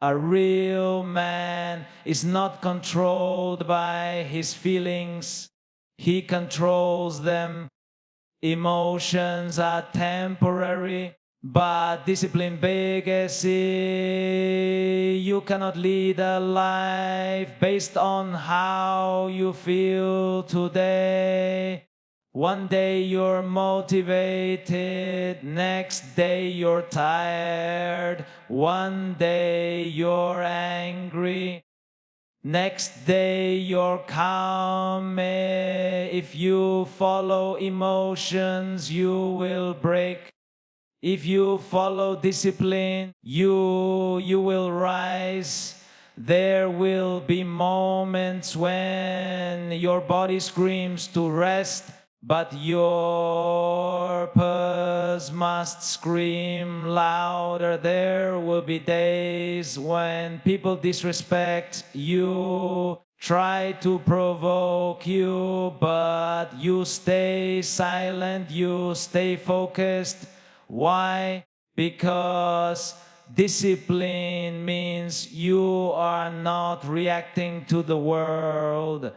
A real man is not controlled by his feelings. He controls them. Emotions are temporary, but discipline big as you cannot lead a life based on how you feel today. One day you're motivated, next day you're tired, one day you're angry, next day you're calm. If you follow emotions, you will break. If you follow discipline, you will rise. There will be moments when your body screams to rest, but your purpose must scream louder. There will be days when people disrespect you, try to provoke you, but you stay silent, you stay focused. Why? Because discipline means you are not reacting to the world.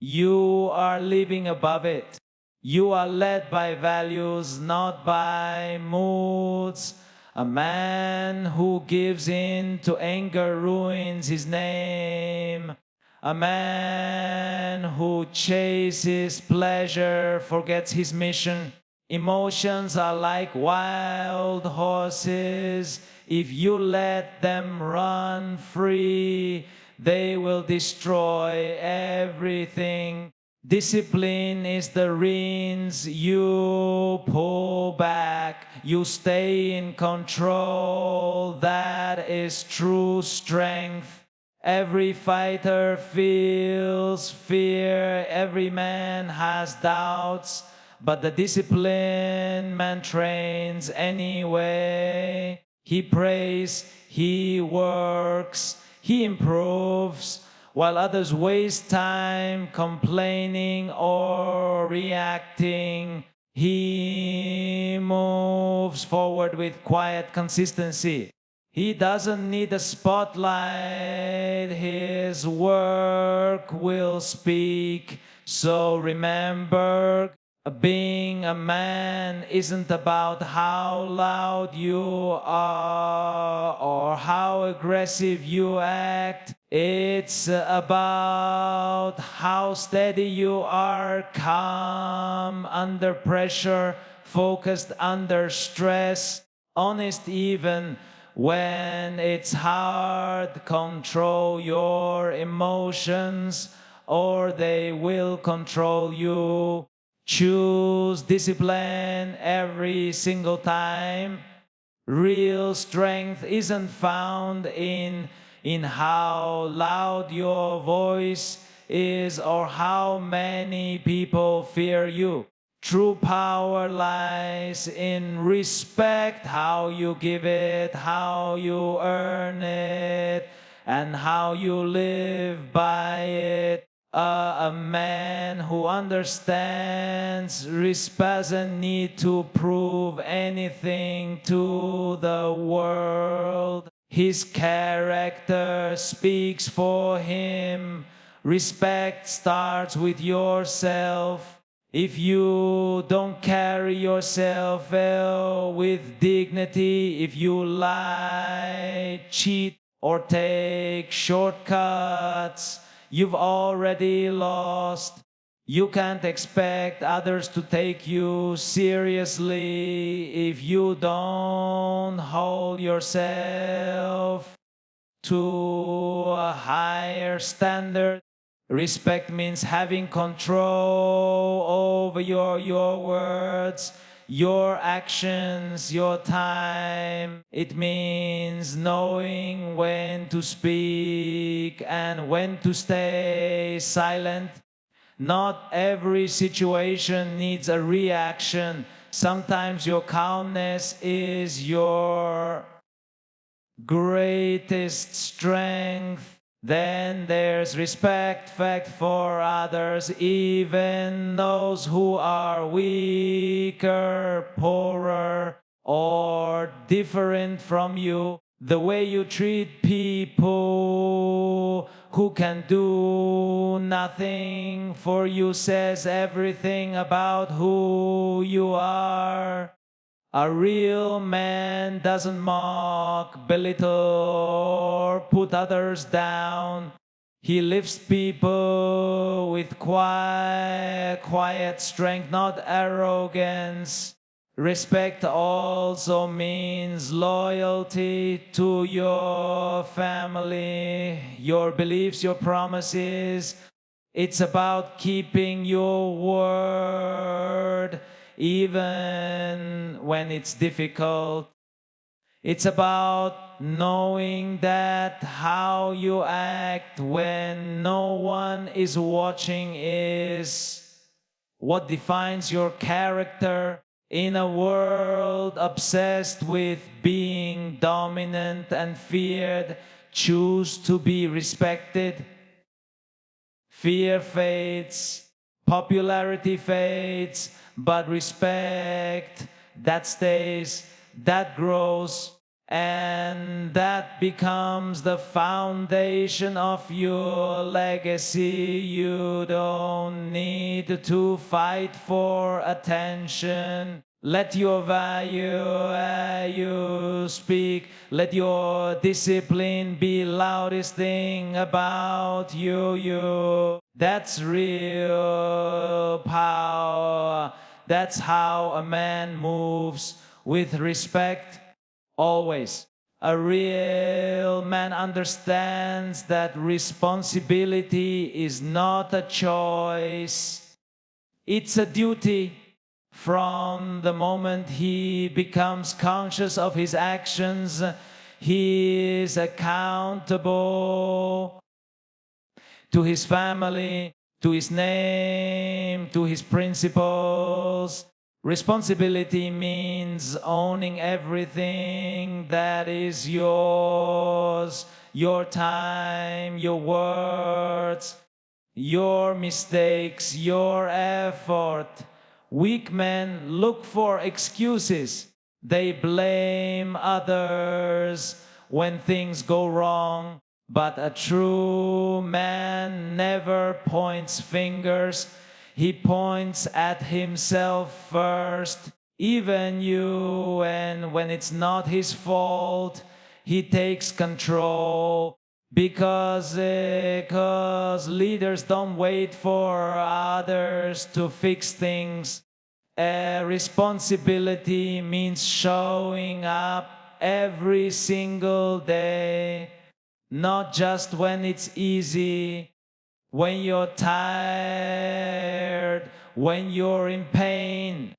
You are living above it. You are led by values, not by moods. A man who gives in to anger ruins his name. A man who chases pleasure forgets his mission. Emotions are like wild horses. If you let them run free, they will destroy everything. Discipline is the reins you pull back. You stay in control. That is true strength. Every fighter feels fear. Every man has doubts. But the disciplined man trains anyway. He prays, he works, he improves, while others waste time complaining or reacting. He moves forward with quiet consistency. He doesn't need a spotlight. His work will speak. So remember, being a man isn't about how loud you are or how aggressive you act. It's about how steady you are, calm under pressure, focused under stress, honest even when it's hard. Control your emotions or they will control you. Choose discipline every single time. Real strength isn't found in how loud your voice is or how many people fear you. True power lies in respect, how you give it, how you earn it, and how you live by it. A man who understands respect doesn't need to prove anything to the world. His character speaks for him. Respect starts with yourself. If you don't carry yourself well with dignity, if you lie, cheat, or take shortcuts, you've already lost. You can't expect others to take you seriously if you don't hold yourself to a higher standard. Respect means having control over your words, your actions, your time. It means knowing when to speak and when to stay silent. Not every situation needs a reaction. Sometimes your calmness is your greatest strength. Then there's respect for others, even those who are weaker, poorer, or different from you. The way you treat people who can do nothing for you says everything about who you are. A real man doesn't mock, belittle, or put others down. He lifts people with quiet strength, not arrogance. Respect also means loyalty to your family, your beliefs, your promises. It's about keeping your word even when it's difficult. It's about knowing that how you act when no one is watching is what defines your character. In a world obsessed with being dominant and feared, choose to be respected. Fear fades, popularity fades, but respect, that stays, that grows, and that becomes the foundation of your legacy. You don't need to fight for attention. Let your value speak. Let your discipline be loudest thing about you. That's real power. That's how a man moves, with respect, always. A real man understands that responsibility is not a choice. It's a duty. From the moment he becomes conscious of his actions, he is accountable to his family, to his name, to his principles. Responsibility means owning everything that is yours, your time, your words, your mistakes, your effort. Weak men look for excuses. They blame others when things go wrong. But a true man never points fingers. He points at himself first, even you, and when it's not his fault, he takes control. Because leaders don't wait for others to fix things. Responsibility means showing up every single day. Not just when it's easy, when you're tired, when you're in pain,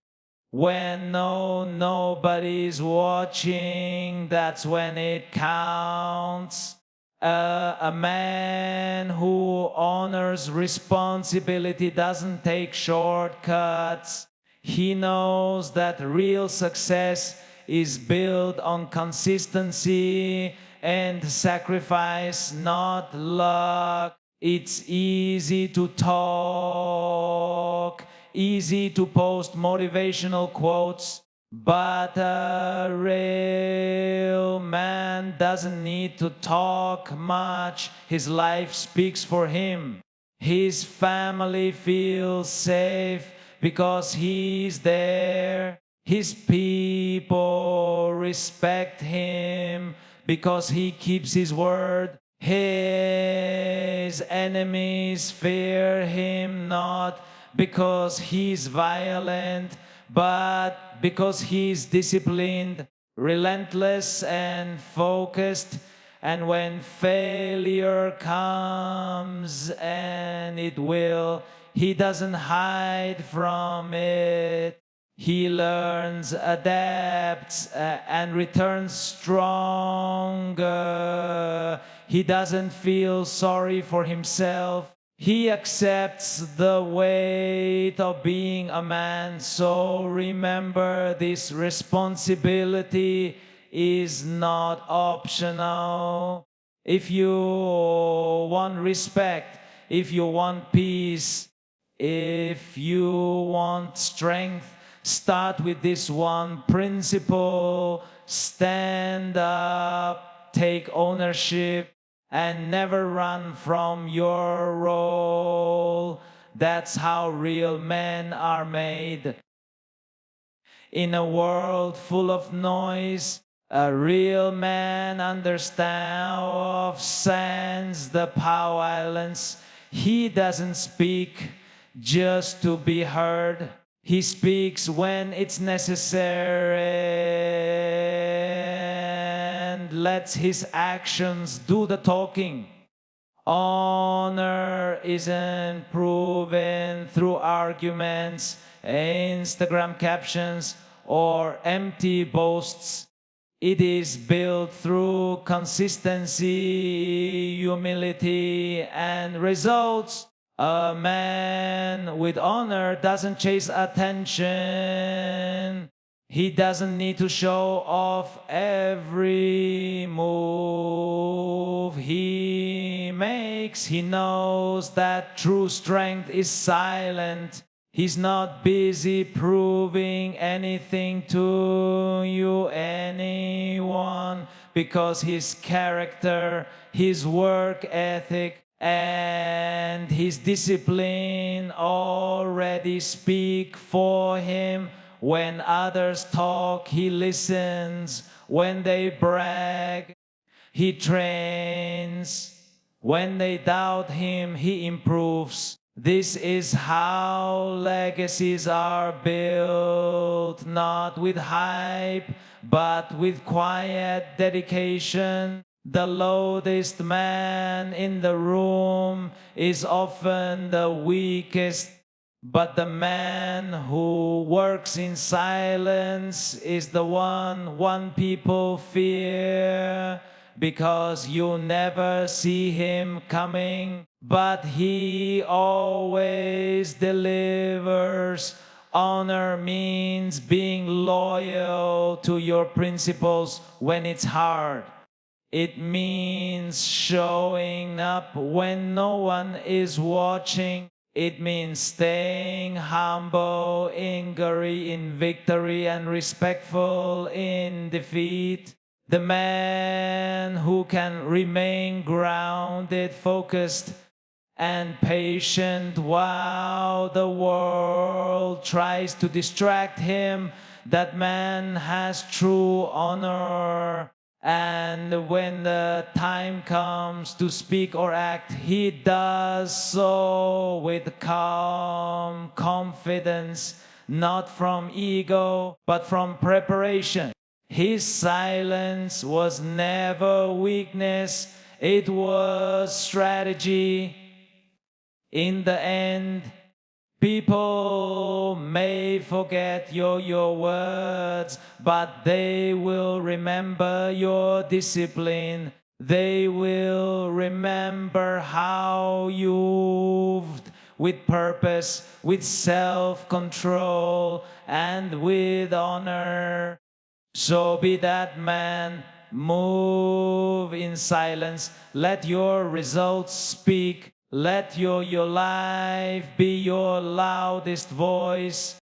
when nobody's watching, that's when it counts. A man who honors responsibility doesn't take shortcuts. He knows that real success is built on consistency and sacrifice, not luck. It's easy to talk, easy to post motivational quotes, but a real man doesn't need to talk much. His life speaks for him. His family feels safe because he's there. His people respect him because he keeps his word. His enemies fear him not because he's violent, but because he's disciplined, relentless, and focused. And when failure comes, and it will, he doesn't hide from it. He learns, adapts, and returns stronger. He doesn't feel sorry for himself. He accepts the weight of being a man. So remember, this responsibility is not optional. If you want respect, if you want peace, if you want strength, start with this one principle: stand up take ownership and never run from your role. That's how real men are made. In a world full of noise, a real man understands the violence. He doesn't speak just to be heard. He speaks when it's necessary and lets his actions do the talking. Honor isn't proven through arguments, Instagram captions, or empty boasts. It is built through consistency, humility, and results. A man with honor doesn't chase attention. He doesn't need to show off every move he makes. He knows that true strength is silent. He's not busy proving anything to you, anyone, because his character, his work ethic, and his discipline already speak for him. When others talk, he listens. When they brag, he trains. When they doubt him, he improves. This is how legacies are built, not with hype, but with quiet dedication. The loudest man in the room is often the weakest, but the man who works in silence is the one people fear, because you never see him coming, but he always delivers. Honor means being loyal to your principles when it's hard. It means showing up when no one is watching. It means staying humble in glory, in victory, and respectful in defeat. The man who can remain grounded, focused, and patient while the world tries to distract him, that man has true honor. And when the time comes to speak or act, he does so with calm confidence, not from ego, but from preparation. His silence was never weakness, it was strategy. In the end, people may forget your words, but they will remember your discipline. They will remember how you moved with purpose, with self-control, and with honor. So be that man, move in silence, let your results speak, let your life be your loudest voice.